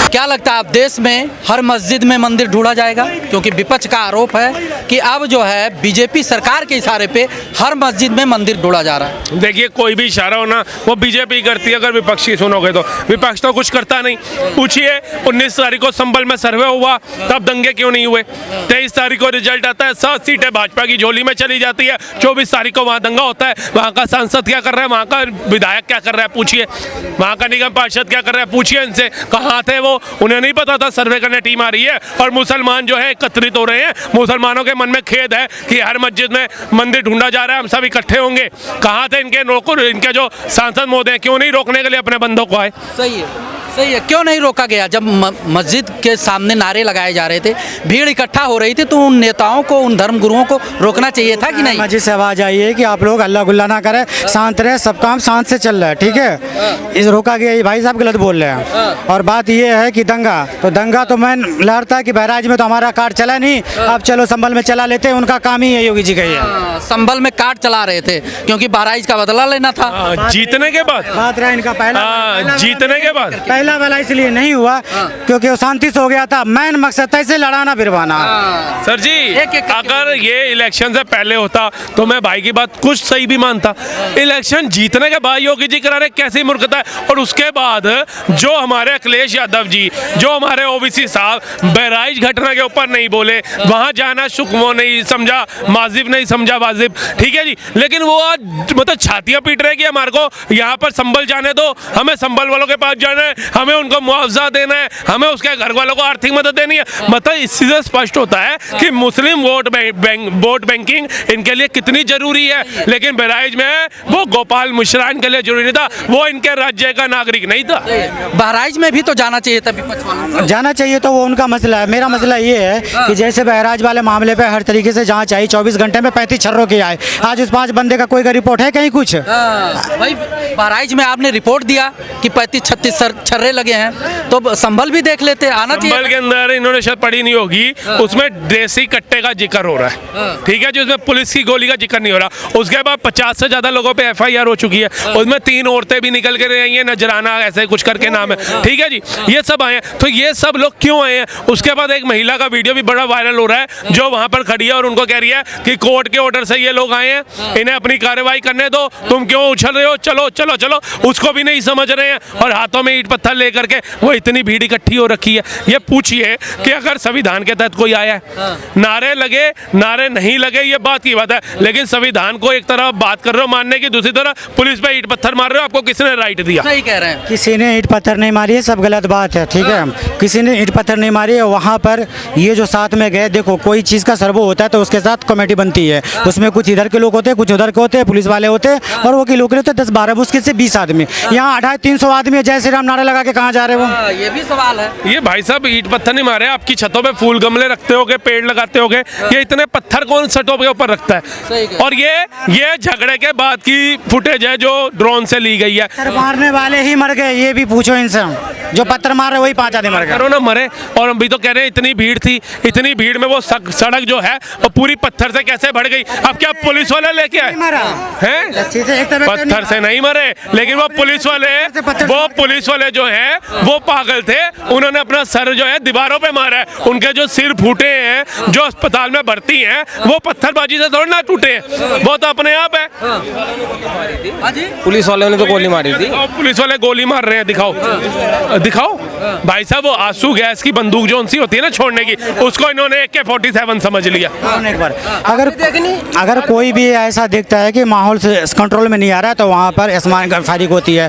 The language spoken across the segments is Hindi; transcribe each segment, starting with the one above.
क्या लगता है, अब देश में हर मस्जिद में मंदिर ढूंढा जाएगा? क्योंकि विपक्ष का आरोप है कि अब जो है बीजेपी सरकार के इशारे पे हर मस्जिद में मंदिर ढूंढा जा रहा है। देखिए, कोई भी इशारा होना वो बीजेपी करती है। अगर विपक्ष की सुनोगे तो विपक्ष तो कुछ करता नहीं। पूछिए 19 तारीख को संभल में सर्वे हुआ, तब दंगे क्यों नहीं हुए? 23 तारीख को रिजल्ट आता है, 7 सीटें भाजपा की झोली में चली जाती है। 24 तारीख को वहाँ दंगा होता है। वहाँ का सांसद क्या कर रहा है, वहाँ का विधायक क्या कर रहा है पूछिए, वहाँ का निगम पार्षद क्या कर रहा है पूछिए इनसे। कहाँ थे वो? उन्हें नहीं पता था सर्वे करने टीम आ रही है और मुसलमान जो है एकत्रित हो रहे हैं। मुसलमानों के मन में खेद है कि हर मस्जिद में मंदिर ढूंढा जा रहा है, हम सब इकट्ठे होंगे। कहाँ थे इनके जो सांसद महोदय, क्यों नहीं रोकने के लिए अपने बंदों को आए? सही है, सही है। क्यों नहीं रोका गया? जब मस्जिद के सामने नारे लगाए जा रहे थे, भीड़ इकट्ठा हो रही थी, तो उन नेताओं को, उन धर्म गुरुओं को रोकना चाहिए था कि नहीं? मस्जिद से आवाज़ आई है कि आप लोग अल्लाह गुल्ला ना करें, शांत रहे, सब काम शांत से चल रहा है, ठीक है। इस रोका गया, ये भाई साहब गलत बोल रहे हैं। और बात ये है कि दंगा तो मैं लहरता कि बहराइच में तो हमारा कार्ड चला नहीं, अब चलो संभल में चला लेते हैं, उनका काम ही है योगी जी का ही है। संभल में कार्ड चला रहे थे क्योंकि बहराइच का बदला लेना था। जीतने के बाद बात रहा इनका पहला जीतने के बाद पहला वाला इसलिए नहीं हुआ क्योंकि वो शांति से हो गया था। मेन मकसद था इसे लड़ाना भिड़वाना। सर जी, अगर ये इलेक्शन से पहले होता तो मैं भाई की बात कुछ सही भी मानता। इलेक्शन जीतने के बाद योगी जी करा रहे, कैसी मूर्खता है। और उसके बाद जो हमारे अखिलेश यादव जी, जो हमारे ओबीसी साहब बहराइच घटना के ऊपर नहीं बोले, वहां जाना शुक्र नहीं समझा, माजिब नहीं समझा वाजिब, ठीक है जी। लेकिन वो आज मतलब छातियां पीट रहे कि हमारे को यहाँ पर संभल जाने दो, हमें संभल वालों के पास जाना है, हमें उनको मुआवजा देना है, हमें उसके घर वालों को आर्थिक मदद देनी है। मतलब इससे स्पष्ट होता है कि मुस्लिम वोट बैंकिंग इनके लिए कितनी जरूरी है। लेकिन बहराइच में वो गोपाल मिश्रा इनके लिए जरूरी नहीं था, वो इनके राज्य का नागरिक नहीं था। बहराइच में भी तो जाना चाहिए था विपक्ष वालों को। जाना चाहिए तो वो उनका मसला है। मेरा मसला ये है कि जैसे बहराइच वाले मामले पे हर तरीके से जांच आई, 24 घंटे में 35 छर्रों की आए। आज उस 5 बंदे का कोई का रिपोर्ट है कहीं कुछ? भाई बहराइच में आपने रिपोर्ट दिया कि 35-36 छर्रे लगे हैं, तो संभल भी देख लेते, आना चाहिए। संभल के अंदर इन्होंने शायद पढ़ी नहीं होगी, उसमें देसी कट्टे का जिक्र हो रहा है, ठीक है जी। उसमें पुलिस की गोली का जिक्र नहीं हो रहा। उसके बाद 50 से ज्यादा लोगों पे FIR हो चुकी है। उसमें 3 औरतें भी निकल के आई हैं, नजराना ऐसे कुछ करके नाम है, ठीक है जी। ये सब आए हैं। तो ये सब लोग क्यों आए हैं? उसके बाद एक महिला का वीडियो भी बड़ा वायरल हो रहा है, जो वहां पर खड़ी है और उनको कह रही है कि कोर्ट के ऑर्डर से ये लोग आए हैं, इन्हें अपनी कार्रवाई करने दो, तुम क्यों उछल रहे हो, चलो चलो चलो। उसको भी नहीं समझ रहे हैं और हाथों में ईंट पत्थर लेकर के वो इतनी भीड़ इकट्ठी हो रखी है। ये पूछिए कि अगर संविधान के तहत कोई आया है, नारे लगे नारे नहीं लगे, ये बात की बात है। लेकिन संविधान को एक तरफ बात कर रहे हो मानने की, दूसरी तरफ पुलिस पे ईंट पत्थर मार रहे हो, आपको किसने राइट दिया? सही कह रहे हैं। किसी ने ईंट पत्थर नहीं मारी है, सब गलत बात है, ठीक है। किसी ने ईंट पत्थर नहीं मारी है। वहाँ पर ये जो साथ में गए, देखो कोई चीज़ का सर्वो होता है तो उसके साथ कमेटी बनती है, उसमें कुछ इधर के लोग होते हैं, कुछ उधर के होते हैं, पुलिस वाले होते हैं और वो के लोग रहते हैं 10-12, मुश्किल से 20 आदमी। यहाँ 250-300 आदमी जय श्री राम नारा लगा के कहाँ जा रहे हो? ये भी सवाल है। ये भाई साहब ईंट पत्थर नहीं मारे, आपकी छतों पे फूल गमले रखते होगे, पेड़ लगाते होगे, ये इतने पत्थर कौन छतों के ऊपर रखता है? और ये झगड़े के बाद की फुटेज है जो ड्रोन से ली गई है। पत्थर मारने वाले ही मर गए, ये भी पूछो इनसे। जो पत्थर मार रहे वही 5 आदमी मर गए। करो ना मरे। और हम भी तो कह रहे हैं इतनी भीड़ थी, इतनी भीड़ में वो सड़क जो है वो पूरी पत्थर से कैसे भर गई? अब क्या पुलिस वाले लेके आए हैं? पत्थर से नहीं मरे, लेकिन वो पुलिस वाले जो है वो पागल थे, उन्होंने अपना सर जो है दीवारों पे मारा है। उनके जो सिर फूटे हैं, जो अस्पताल में भर्ती हैं, वो पत्थरबाजी से थोड़ी ना टूटे हैं, वो तो अपने आप है। पुलिस वाले ने तो गोली मारी थी। पुलिस वाले गोली मार रहे हैं, दिखाओ भाई साहब। वो आंसू गैस की बंदूक जो उनसी होती है ना छोड़ने की, उसको इन्होंने AK-47 समझ लिया। एक बार अगर कोई भी ऐसा देखता है कि माहौल से कंट्रोल में नहीं आ रहा है तो वहाँ पर आसमान फायरिंग होती है,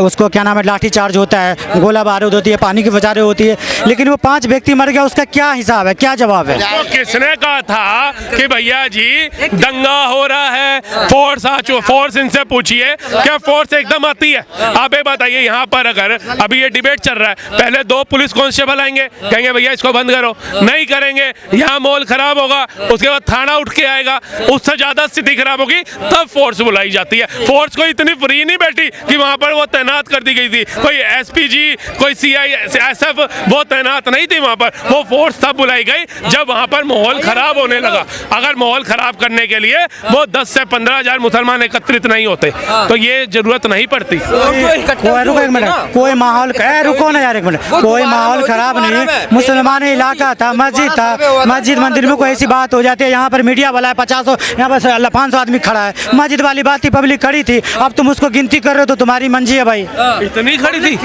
उसको क्या नाम है, लाठी चार्ज होता है, गोला बारूद होती है, पानी की बौछारें होती है। लेकिन वो 5 व्यक्ति मर गया, उसका क्या हिसाब है, क्या जवाब है? तो किसने कहा था कि भैया जी दंगा हो रहा है, फोर्स इनसे पूछिए, क्या फोर्स एकदम आती है? आप ये बताइए, यहाँ पर अगर अभी ये डिबेट चल रहा है, पहले 2 पुलिस कांस्टेबल आएंगे, कहेंगे भैया इसको बंद करो, नहीं करेंगे, यहाँ माहौल खराब होगा, उसके बाद थाना उठ के आएगा, उससे ज्यादा स्थिति खराब होगी, तब फोर्स बुलाई जाती है। फोर्स को इतनी फ्री नहीं बैठी कि वहां पर वो तैनात कर दी गई थी, कोई एसपीजी कोई CISF वो तैनात नहीं थी वहाँ पर। वो फोर्स तब बुलाई गई जब वहाँ पर माहौल खराब होने लगा। अगर माहौल खराब करने के लिए वो 10 से 15 हजार मुसलमान एकत्रित नहीं होते तो ये जरूरत नहीं पड़ती। रुको एक मिनट, कोई माहौल रुको ना यार एक मिनट, कोई माहौल खराब नहीं, मुसलमान इलाका था, मस्जिद था, मस्जिद मंदिर में कोई ऐसी बात हो जाती है, यहाँ पर मीडिया वाला है 50 यहाँ पर 500 आदमी खड़ा है, मस्जिद वाली बात थी, पब्लिक खड़ी थी, अब तुम उसको गिनती कर रहे हो तो तुम्हारी मंजी है भाई। इतनी खड़ी थी,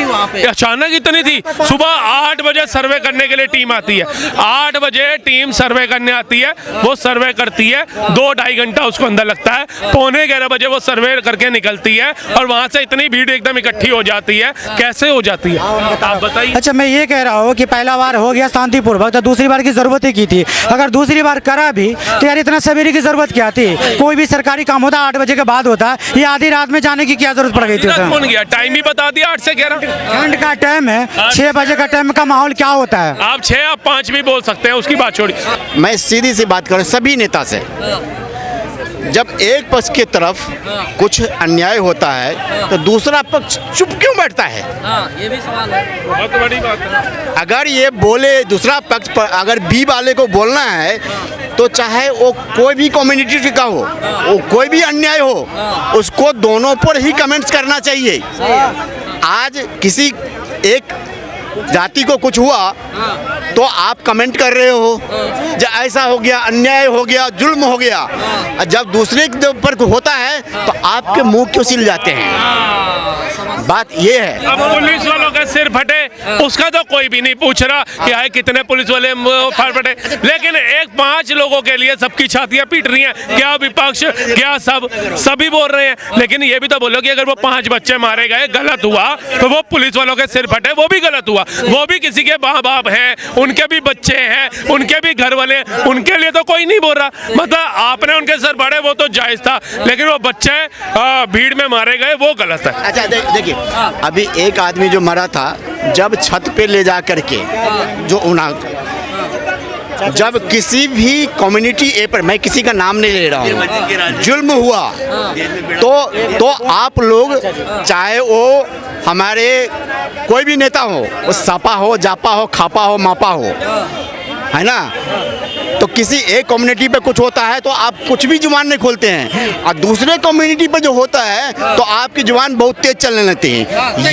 अचानक इतनी थी। सुबह 8 बजे सर्वे करने के लिए टीम आती है, 8 बजे टीम सर्वे करने आती है, वो सर्वे करती है, 2-2.5 घंटा उसको अंदर लगता है, 11:15 बजे वो सर्वे करके निकलती है और वहाँ से इतनी भीड़ एकदम इकट्ठी हो जाती है। कैसे हो जाती है आप बताइए। अच्छा मैं ये कह रहा हूँ कि पहला बार हो गया शांतिपूर्वक तो दूसरी बार की जरूरत ही की थी, अगर दूसरी बार करा भी तो यार इतना सवेरे की जरूरत क्या थी? कोई भी सरकारी काम होता 8 बजे के बाद होता है, ये आधी रात में जाने की क्या जरूरत पड़ गई थी? कौन गया? टाइम ही बता दिया 8 से 11। ठंड का टाइम है, 6 बजे का टाइम का माहौल क्या होता है? आप 6 आप 5 भी बोल सकते हैं, उसकी बात छोड़ी। मैं सीधी सी बात करूं सभी नेता से, जब एक पक्ष की तरफ कुछ अन्याय होता है तो दूसरा पक्ष चुप क्यों बैठता है? ये भी सवाल है। बहुत बड़ी बात है। अगर ये बोले दूसरा पक्ष पर, अगर बी वाले को बोलना है तो चाहे वो कोई भी कम्युनिटी का हो, वो कोई भी अन्याय हो, उसको दोनों पर ही कमेंट्स करना चाहिए। आज किसी एक जाति को कुछ हुआ तो आप कमेंट कर रहे हो, जब ऐसा हो गया, अन्याय हो गया, जुल्म हो गया, जब दूसरे के ऊपर होता है तो आपके मुंह क्यों सिल जाते हैं? बात ये है। अब पुलिस वालों का सिर फटे उसका तो कोई भी नहीं पूछ रहा कि आए कितने पुलिस वाले फटे, लेकिन एक 5 लोगों के लिए सबकी छातियां पीट रही हैं। क्या विपक्ष, क्या सभी बोल रहे हैं, लेकिन ये भी तो बोलो कि अगर वो 5 बच्चे मारे गए गलत हुआ तो वो पुलिस वालों के सिर फटे, वो भी गलत हुआ। वो भी किसी के माँ बाप हैं, उनके भी बच्चे हैं, उनके भी घर वाले, उनके लिए तो कोई नहीं बोल रहा। मतलब आपने उनके सर फाड़े वो तो जायज था, लेकिन वो बच्चे भीड़ में मारे गए वो गलत है। अच्छा देखिए, अभी एक आदमी जो मरा था, जब छत पे ले जा करके जो जब किसी भी कम्युनिटी ए पर, मैं किसी का नाम नहीं ले रहा हूँ, जुल्म हुआ तो आप लोग, चाहे वो हमारे कोई भी नेता हो, वो सपा हो, जापा हो, खापा हो, मापा हो, है ना, तो किसी एक कम्युनिटी पे कुछ होता है तो आप कुछ भी जुबान नहीं खोलते हैं, और दूसरे कम्युनिटी पे जो होता है तो आपकी जुबान बहुत तेज चलने लगती है।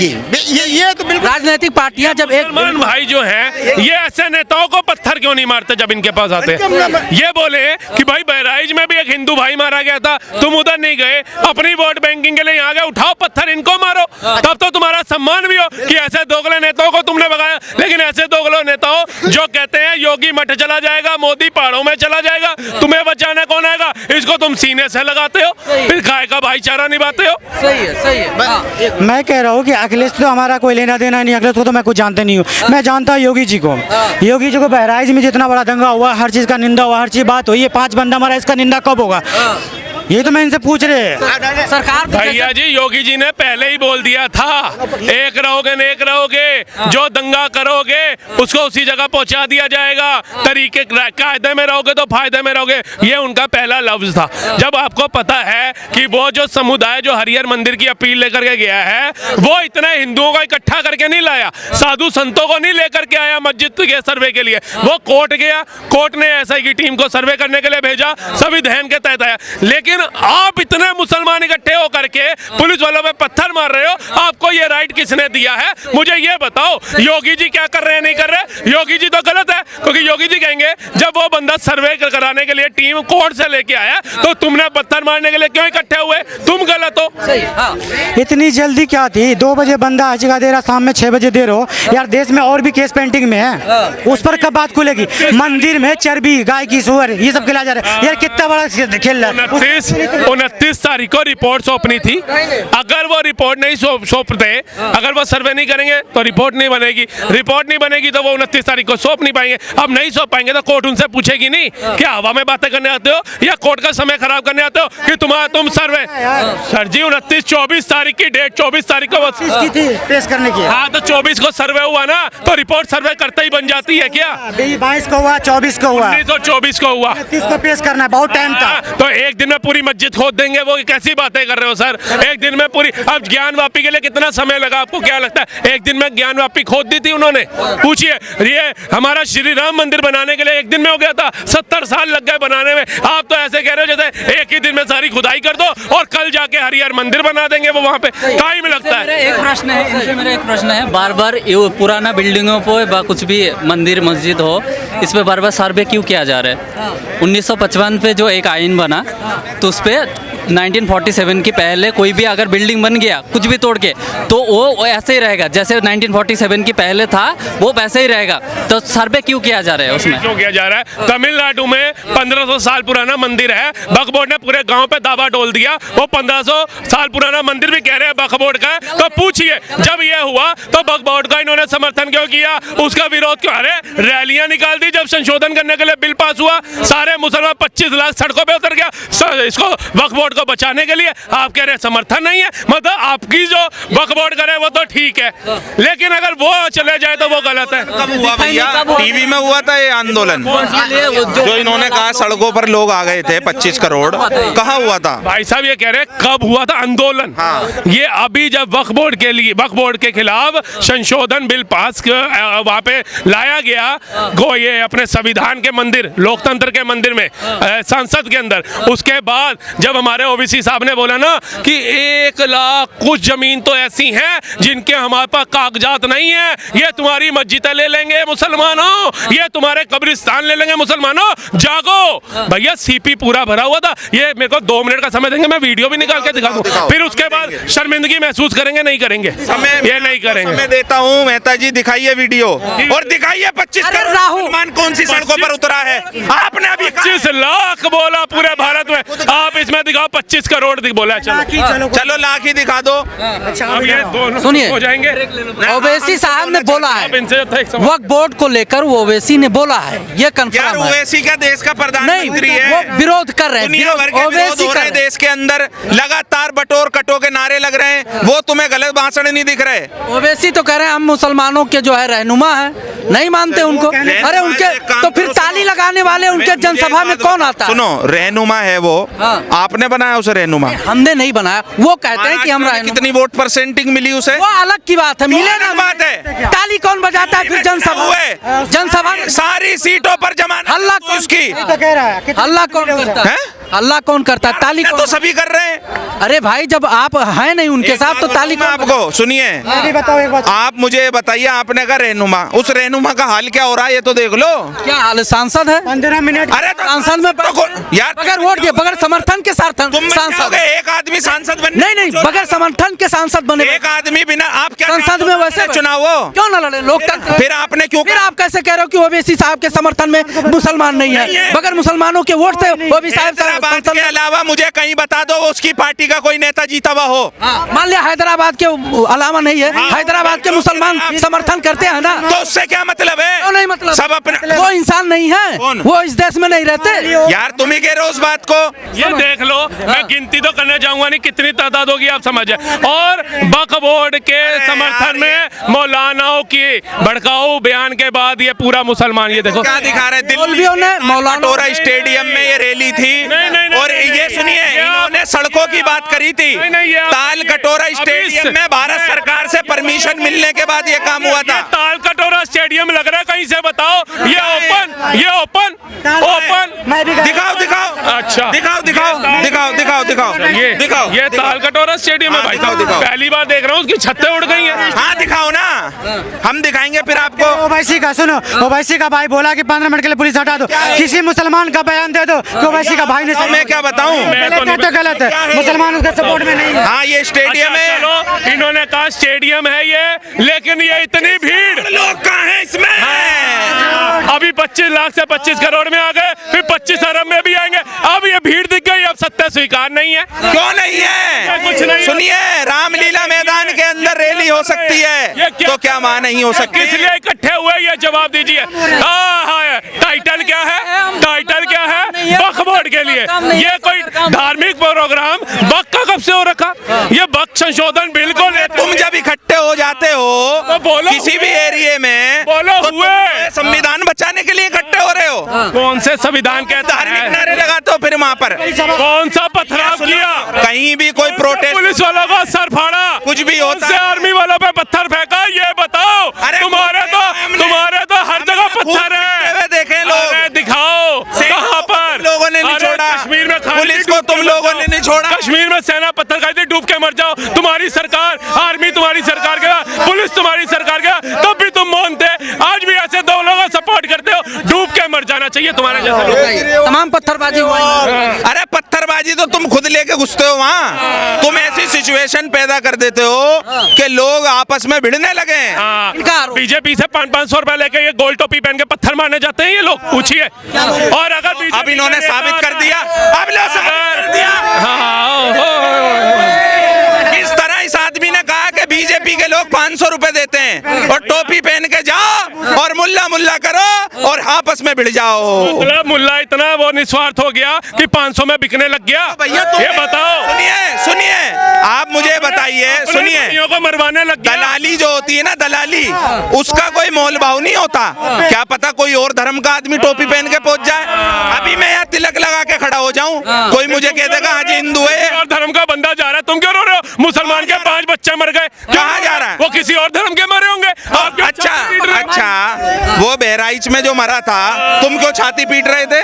ये तो बिल्कुल राजनीतिक पार्टियां जब एक मुसलमान भाई जो हैं ये ऐसे नेताओं को पत्थर क्यों नहीं मारते जब इनके पास आते हैं? ये बोले कि भाई बहराइच में भी एक हिंदू भाई मारा गया था, तुम उधर नहीं गए, अपनी वोट बैंकिंग के लिए यहाँ गए, उठाओ पत्थर इनको मारो, तब तो तुम्हारा सम्मान भी हो कि ऐसे दोगले नेताओं को तुमने भगाया। लेकिन ऐसे दोगले नेताओं जो कहते हैं योगी मठ चला जाएगा, मोदी पहाड़ों में चला जाएगा, तुम्हें बचाने कौन आएगा, इसको तुम सीने से लगाते हो, फिर गाय का भाईचारा निभाते हो। सही है। मैं कह रहा हूँ कि अखिलेश तो हमारा कोई लेना देना नहीं, अखिलेश को तो मैं कुछ जानते नहीं हूँ। मैं जानता हूँ योगी जी को। योगी जी को बहराइच में जितना बड़ा दंगा हुआ, हर चीज़ का निंदा हुआ, हर चीज़ बात हुई, ये 5 बंदा हमारा, इसका निंदा कब होगा? ये तो मैं इनसे पूछ रहे हैं। सरकार भैया जी, योगी जी ने पहले ही बोल दिया था, एक रहोगे नेक रहोगे, जो दंगा करोगे उसको उसी जगह पहुंचा दिया जाएगा, तरीके कायदे में रहोगे तो फायदे में रहोगे, ये उनका पहला लफ्ज था। जब आपको पता है कि वो जो समुदाय जो हरिहर मंदिर की अपील लेकर के गया है, वो इतने हिंदुओं को इकट्ठा करके नहीं लाया, साधु संतों को नहीं लेकर के आया मस्जिद के सर्वे के लिए, वो कोर्ट गया, कोर्ट ने एसआई की टीम को सर्वे करने के लिए भेजा, सभी ध्यान के तहत आया। लेकिन आप इतने मुसलमान इकट्ठे होकर के पुलिस वालों पे पत्थर मार रहे हो, आपको ये राइट किसने दिया है? मुझे ये बताओ, योगी जी क्या कर रहे हैं, नहीं कर रहे? योगी जी तो गलत है, क्योंकि योगी जी कहेंगे जब वो बंदा सर्वे कराने के लिए टीम कोर्ट से लेके आया तो तुमने पत्थर मारने के लिए क्यों इकट्ठे हुए? तुम गलत हो। सही। इतनी जल्दी क्या थी? 2 बजे बंदा हजिगा दे रहा, शाम में 6 बजे दे रहे हो यार। देश में और भी केस पेंटिंग में है, उस पर कब बात खुलेगी? मंदिर में चर्बी, गाय की सुअर, ये सब खिलाया जा रहा है यार। कितना बड़ा खेल रहा है। 29 तारीख को रिपोर्ट सौंपनी थी, अगर वो रिपोर्ट नहीं सौंपते, अगर वो सर्वे नहीं करेंगे तो रिपोर्ट नहीं बनेगी, रिपोर्ट नहीं बनेगी तो वो 29 तारीख को सौंप नहीं पाएंगे। अब नहीं सौंप पाएंगे तो कोर्ट उनसे पूछेगी नहीं क्या हवा में बातें करने आते हो या कोर्ट का समय खराब करने आते हो कि तुम सर्वे। सर जी 29-24 तारीख की डेट, 24 तारीख को की थी पेश करने की। हाँ, तो 24 को सर्वे हुआ ना, तो रिपोर्ट सर्वे करते ही बन जाती है क्या? 22 को हुआ, 24 को हुआ, 1924 को हुआ, 29 को पेश करना है, बहुत टाइम था। तो एक दिन में पूरी मस्जिद खोद देंगे, वो कैसी बातें कर रहे हो सर? एक दिन में पूरी, अब ज्ञानवापी के लिए कितना समय लगा आपको क्या लगता है? एक दिन में ज्ञानवापी खोद दी थी उन्होंने? पूछिए, ये हमारा श्री राम मंदिर बनाने के लिए एक दिन में हो गया था, 70 साल लग गए बनाने में। आप तो ऐसे कह रहे हो जैसे एक ही दिन में सारी खुदाई कर दो और कल जाके हरिहर मंदिर बना देंगे, वो वहाँ पे टाइम लगता है। एक प्रश्न है, इनसे मेरा एक प्रश्न है, बार बार पुराना बिल्डिंगों पे कुछ भी मंदिर मस्जिद हो, इस पे बार बार सर्वे क्यों किया जा रहा है? 1955 पे जो एक आइन बना तो उस पे 1947 के पहले कोई भी अगर बिल्डिंग बन गया कुछ भी तोड़ के तो वो ऐसे ही रहेगा जैसे 1947 के पहले था, वो वैसे ही रहेगा। तो सर्वे क्यों किया जा रहा है उसमें? क्यों किया जा रहा है? तमिलनाडु में 1500 साल पुराना मंदिर है, वक्फ बोर्ड ने पूरे गांव पे दावा डोल दिया, वो 1500 साल पुराना मंदिर भी कह रहे हैं वक्फ बोर्ड का है। तो पूछिए, जब ये हुआ तो वक्फ बोर्ड का इन्होंने समर्थन क्यों किया, उसका विरोध क्यों? अरे रैलियां निकाल दी जब संशोधन करने के लिए बिल पास हुआ, सारे मुसलमान 25 लाख सड़कों पे उतर गया इसको वक्फ बोर्ड को बचाने के लिए। आप कह रहे हैं समर्थन नहीं है, मतलब आपकी जो वक्फ बोर्ड करे वो तो ठीक है, लेकिन अगर वो चले जाए तो वो गलत है। कब हुआ भैया? टीवी में हुआ था ये आंदोलन जो इन्होंने कहा सड़कों पर लोग आ गए थे 25 करोड़, कहाँ हुआ था? भाई साहब ये कह रहे हैं कब हुआ था आंदोलन? हाँ। ये अभी जब वक्फ बोर्ड के लिए, वक्फ बोर्ड के खिलाफ संशोधन बिल पास वहाँ पे लाया गया, ये अपने संविधान के मंदिर, लोकतंत्र के मंदिर में, संसद के अंदर, उसके बाद जब हमारे ओबीसी साहब ने बोला ना कि 1 लाख कुछ जमीन तो ऐसी हैं जिनके हमारे पास कागजात नहीं है, ये तुम्हारी मस्जिदें ले लेंगे मुसलमानों, ये तुम्हारे कब्रिस्तान ले लेंगे मुसलमानों, जागो। भैया सीपी पूरा भरा हुआ था। ये मेरे को 2 मिनट का समय देंगे, मैं वीडियो भी निकाल के दिखा दूं, फिर उसके बाद शर्मिंदगी महसूस करेंगे? नहीं करेंगे, ये नहीं करेंगे। मैं देता हूँ मेहता जी, दिखाइए वीडियो और दिखाइए 25 करोड़ मुसलमान कौन सी सड़कों पर उतरा है। आपने अभी 25 लाख बोला पूरे भारत में, आप इसमें दिखाओ 25 करोड़ बोला। चलो लाख ही दिखा दो। अब ये दोनों सुनिए, हो जाएंगे। ओवैसी साहब ने बोला है, अब इनसे वक्फ बोर्ड को लेकर ओवैसी ने बोला है, ये यार कंफर्म है। ओवैसी का देश का प्रधानमंत्री नहीं, है, वो विरोध कर रहे हैं, दुनिया भर के विरोध हो रहे हैं देश के अंदर, लगातार बटोर कटो के नारे लग रहे हैं, वो तुम्हें गलत भाषण नहीं दिख रहे? ओवैसी तो कह रहे हैं हम मुसलमानों के जो है रहनुमा है, नहीं मानते उनको। अरे उनके तो फिर ताली लगाने वाले उनके जनसभा में कौन आता है? सुनो, रहनुमा है वो, आपने बनाया उसे रहनुमा? हमने नहीं बनाया, वो कहते हैं कि हम रहनुमा। कितनी वोट परसेंटिंग मिली उसे? वो अलग की बात है, मिले ना बात है। ताली कौन बजाता है फिर जनसभा में? जनसभा में सारी सीटों पर जमानत हल्ला उसकी, हल्ला कौन करता है? अल्लाह कौन करता है? ताली तो सभी कर रहे हैं। अरे भाई जब आप हैं नहीं उनके साथ तो ताली कौन? आपको सुनिए, आप मुझे बताइए, आपने कहा रहनुमा, उस रहनुमा का हाल क्या हो रहा है ये तो देख लो। क्या हाल? सांसद है 15 मिनट। अरे तो सांसद में यार बगैर वोट दिए, बगैर समर्थन के साथ सांसद। एक आदमी सांसद बने? नहीं, बगैर समर्थन के सांसद बने। एक आदमी बिना, आप क्या संसद में वैसे चुनाव क्यों ना लड़े? लोकतंत्र। फिर आपने क्यों? फिर आप कैसे कह रहे हो कि ओबीसी साहब के समर्थन में मुसलमान नहीं है? बगैर मुसलमानों के वोट से ओबीसी साहब के अलावा मुझे कहीं बता दो उसकी पार्टी का कोई नेता जीता हुआ हो। मान लिया हैदराबाद के अलावा नहीं है, हैदराबाद के मुसलमान समर्थन करते हैं ना, तो उससे क्या मतलब है? क्यों नहीं मतलब? सब अपने, वो इंसान नहीं है, वो इस देश में नहीं रहते। यार तुम ही कह रहे हो उस बात को। ये देख लो, मैं गिनती तो करने जाऊंगा नहीं कितनी तादाद होगी, आप समझे। और वक्फ बोर्ड के समर्थन में मौलानाओं की भड़काऊ बयान के बाद ये पूरा मुसलमान, ये देखो क्या दिखा रहे हैं। मौलवियों ने मौलाना स्टेडियम में ये रैली थी, और ये सुनिए, इन्होंने सड़कों की बात करी थी। ताल कटोरा स्टेडियम में भारत सरकार से परमिशन मिलने के बाद ये काम हुआ था। ताल कटोरा स्टेडियम लग रहा है कहीं से, बताओ। ये ओपन, ये ओपन दिखाओ दिखाओ। अच्छा दिखाओ दिखाओ दिखाओ दिखाओ दिखाओ ये दिखाओ। ये ताल कटोरा स्टेडियम है भाई साहब, पहली बार देख रहा हूँ, उसकी छतें उड़ गई हैं। हाँ दिखाओ ना, हम दिखाएंगे फिर आपको। ओवैसी का सुनो, ओवैसी का भाई बोला कि 15 मिनट के लिए पुलिस हटा दो, किसी मुसलमान का बयान दे दो। ओवैसी का भाई ने, मैं क्या बताऊं, गलत है तो गलत है, मुसलमान उसके सपोर्ट में नहीं है। हाँ ये स्टेडियम है। चलो, इन्होंने कहा स्टेडियम है ये, लेकिन ये इतनी भीड़, लोग कहाँ हैं इसमें? अभी 25 लाख से 25 करोड़ में आ गए, फिर 25 अरब में भी आएंगे। अब ये भीड़ दिख गई, अब सत्य स्वीकार नहीं है। क्यों नहीं है? कुछ नहीं। सुनिए, रामलीला मैदान के अंदर रैली हो सकती है, तो क्या वहाँ नहीं हो सकती? किस लिए इकट्ठे हुए ये जवाब दीजिए। टाइटल क्या है? टाइटल क्या है? वक्फ बोर्ड के लिए। ये कोई धार्मिक प्रोग्राम वक्फ का कब से हो रखा? ये वक्फ संशोधन बिल को ले, तुम जब इकट्ठे हो जाते हो तो बोलो, किसी भी एरिया में, बोलो तो हुए संविधान बचाने के लिए इकट्ठे हो रहे हो। कौन से संविधान कहता धार्मिक है? नारे लगाते हो फिर वहाँ पर कौन सा पथराव किया? कहीं भी कोई प्रोटेस्ट पुलिस वालों का सर फाड़ा, कुछ भी होता कौन से है। आर्मी वालों पे पत्थर फेंका, ये बताओ। अरे तुम्हारे तो हर जगह पत्थर है। देखे लोग, अरे दिखाओ कहाँ पर लोगों ने नहीं अरे छोड़ा, कश्मीर में पुलिस को तुम लोगों ने नहीं छोड़ा। कश्मीर में सेना पत्थर खाई थी, डूब के मर जाओ। तुम्हारी सरकार, आर्मी तुम्हारी सरकार का, पुलिस तुम्हारी सरकार का, तब भी तुम मौन थे। आज भी ऐसे दो लोगों को सपोर्ट करते हो, डूब के मर जाना चाहिए तुम्हारे जैसे लोग। तमाम पत्थरबाजी हुआ है। अरे पत्थरबाजी तो तुम खुद लेके घुसते हो वहाँ। तुम ऐसी सिचुएशन पैदा कर देते हो कि लोग आपस में भिड़ने लगे। इनका आरोप। बीजेपी से 500 रुपए लेके ये गोल टोपी पहन के पत्थर मारने जाते हैं ये लोग, पूछिए। और अगर अब BJP इन्होंने का साबित नेता कर दिया, अब लो साबित कर दिया। इस तरह इस आदमी ने कहा कि बीजेपी के लोग 500 रुपए देते हैं और टोपी पहन के जाओ और मुल्ला मुल्ला करो और आपस में भिड़ जाओ। मतलब मुल्ला इतना वो निस्वार्थ हो गया कि 500 में बिकने लग गया। भैया तुम ये बताओ, सुनिए आप मुझे बताइए, सुनिए, भाइयों को मरवाने लग गया। दलाली जो होती है ना, दलाली, उसका कोई मोल भाव नहीं होता। क्या पता कोई और धर्म का आदमी टोपी पहन के पहुंच जाए। अभी मैं यहाँ तिलक लगा के खड़ा हो जाऊं, कोई मुझे कह देगा हाँ जी हिंदू है। और धर्म का बंदा जा रहा है, तुम क्यों रो रहे हो? मुसलमान के 5 बच्चे मर गए, कहाँ जा रहा है? वो किसी और धर्म के मरे होंगे। आप क्यों अच्छा छाती पीट रहे हो? अच्छा, वो बहराइच में जो मरा था, तुम क्यों छाती पीट रहे थे?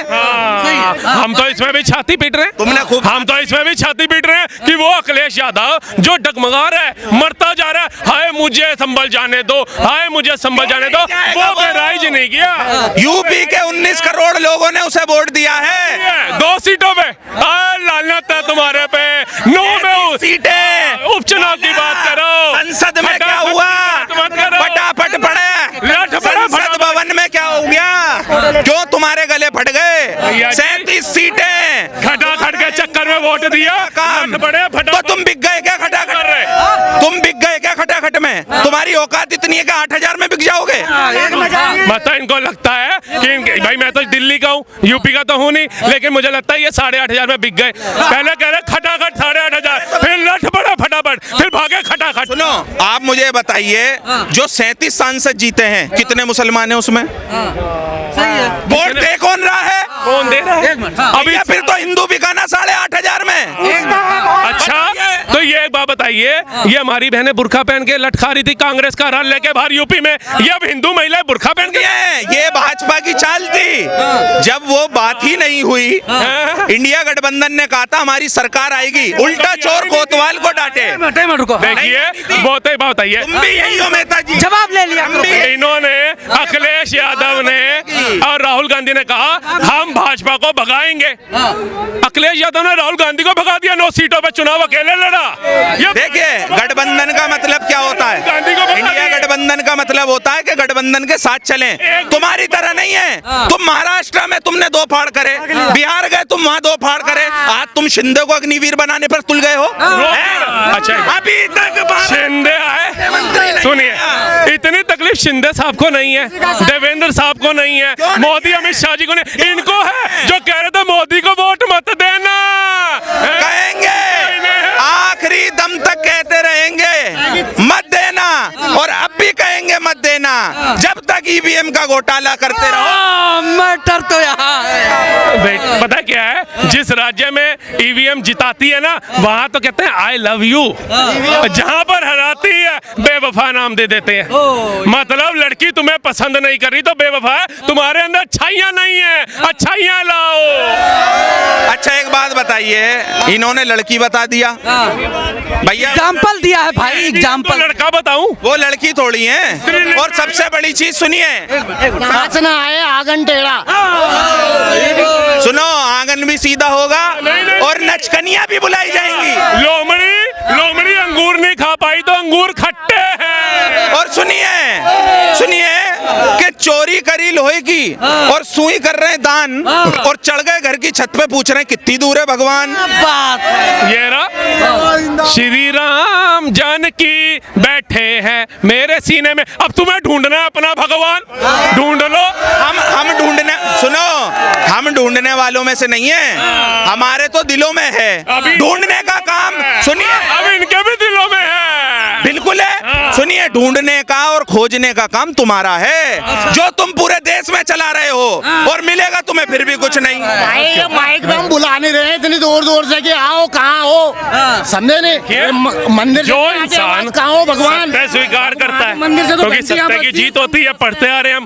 हम तो इसमें भी छाती पीट रहे हैं। तुमने खूब- हम तो इसमें भी छाती पीट रहे हैं कि वो अखिलेश यादव जो डगमगा रहा है, मरता जा रहा है, हाय मुझे संभल जाने दो, हाय मुझे संभल जाने दो, वो बहराइच नहीं किया। यूपी के 19 करोड़ लोगों ने उसे वोट दिया है। 2 सीटों पे लानत है तुम्हारे पे। 9 में सीटें, उपचुनाव की बात करो। संसद में क्या हुआ? मत करो। फटाफट लठ पड़े पड़ा, संसद फटाफट। भवन में क्या हो गया? क्यों तुम्हारे गले फट गए? भैया जी। 37 सीटें, खटाखट के चक्कर में वोट दिया, काम लठ पड़े, तो फटाफट तुम बिक गए क्या खटाखट? कर रहे। तुम बिक गए क्या खटाखट में? तुम्हारी औकात इतनी है कि 8000 में बिक जाओगे? मतलब इनको लगता है कि भाई मैं तो दिल्ली का हूँ, यूपी का तो हूँ नहीं, लेकिन मुझे लगता है ये 8,500 में बिक गए। पहले कह रहे खटाखट 8,500, फिर लठ पड़ा फटाफट, फिर भागे खटाखट। सुनो, आप मुझे बताइए, जो 37 सांसद जीते हैं, कितने मुसलमान हैं उसमें? सही है। वोट दे कौन रहा है? कौन दे रहा है? एक मिनट, हाँ। अभी भैया फिर तो हिंदू बिकाना 8,500 में। अच्छा, तो ये एक बात बताइए, ये हमारी बहनें बुर्खा पहन के लटका रही थी कांग्रेस का रन लेके बाहर यूपी में, ये अब हिंदू महिलाएं बुर्खा पहन के ये भाजपा की चाल थी। जब वो बात ही नहीं हुई, इंडिया गठबंधन ने कहा था हमारी सरकार आएगी, उल्टा चोर कोतवाल को डांटे। मिनट रुको। देखिए, बहुत एक बात बताइए, तुम भी यही हो मेहता जी। जवाब ले लिया। हम भी इन्होंने अखिलेश यादव ने और राहुल गांधी ने कहा हम भाजपा को भगाएंगे। अखिलेश यादव ने राहुल गांधी को भगा दिया, 9 सीटों पे चुनाव अकेले लड़ा। ये देखिए, गठबंधन का मतलब क्या होता है? गांधी को भगा इंडिया दिया। गठबंधन का मतलब होता है कि गठबंधन के साथ चलें। तुम्हारी तरह नहीं है। तुम महाराष्ट्र में तुमने 2 फाड़ करे, बिहार गए तुम वहाँ 2 फाड़ करे, आज तुम शिंदे को अग्निवीर बनाने पर तुल गए हो। अच्छा, अभी तक शिंदे आए, सुनिए, इतनी तकलीफ शिंदे साहब को नहीं है, देवेंद्र साहब को नहीं है, मोदी अमित शाह जी को नहीं, इनको है जो कह रहे थे मोदी को वोट मत देना। कहेंगे, आखिरी दम तक कहते रहेंगे मत देना, और अब भी कहेंगे मत देना जब तक ईवीएम का घोटाला करते रहो। मैटर तो यहाँ है। पता क्या है, जिस राज्य में ईवीएम जिताती है ना, वहां तो कहते हैं आई लव यू, जहां पर हराती है बेवफा नाम दे देते हैं। मतलब लड़की तुम्हें पसंद नहीं कर रही तो बेवफा है, तुम्हारे अंदर अच्छाइयां नहीं है, अच्छाइयां लाओ। अच्छा एक बात बताइए, इन्होंने लड़की बता दिया भैया, एग्जाम्पल दिया है भाई, तो एग्जाम्पल। लड़का बताऊं, वो लड़की थोड़ी है। और सबसे बड़ी चीज सुनिए, नाचना है आंगन टेढ़ा। सुनो, आंगन भी सीधा होगा और नचकनियां भी बुलाई जाएंगी। लोमड़ी अंगूर नहीं खा पाई तो अंगूर खट्टे हैं। और सुनिए कि चोरी करी लोहे की और सुई कर रहे हैं दान, और चढ़ गए घर की छत पे पूछ रहे हैं कितनी दूर है भगवान। बात ये रहा श्री राम जानकी बैठे हैं मेरे सीने में, अब तुम्हें ढूंढना है अपना भगवान, ढूंढ लो। हम ढूंढने, सुनो, हम ढूंढने वालों में से नहीं है, हमारे तो दिलों में है ढूंढने का काम। सुनिए, अब इनके भी दिलों में है। बिल्कुल है, सुनिए, ढूंढने का और खोजने का काम तुम्हारा है, जो तुम पूरे देश में चला रहे हो, और मिलेगा तुम्हें फिर भी कुछ नहीं। भाई माइक में हम बुला नहीं रहे हैं इतनी दूर दूर से कि आओ कहाँ हो, समझे नहीं? ये मंदिर से जो आके इंसान आवाज कहाँ हो भगवान? सत्य स्वीकार करता है, मंदिर से तो क्योंकि घंटियां सत्य की बजती जीत होती है, पढ़ते आ रहे हैं हम,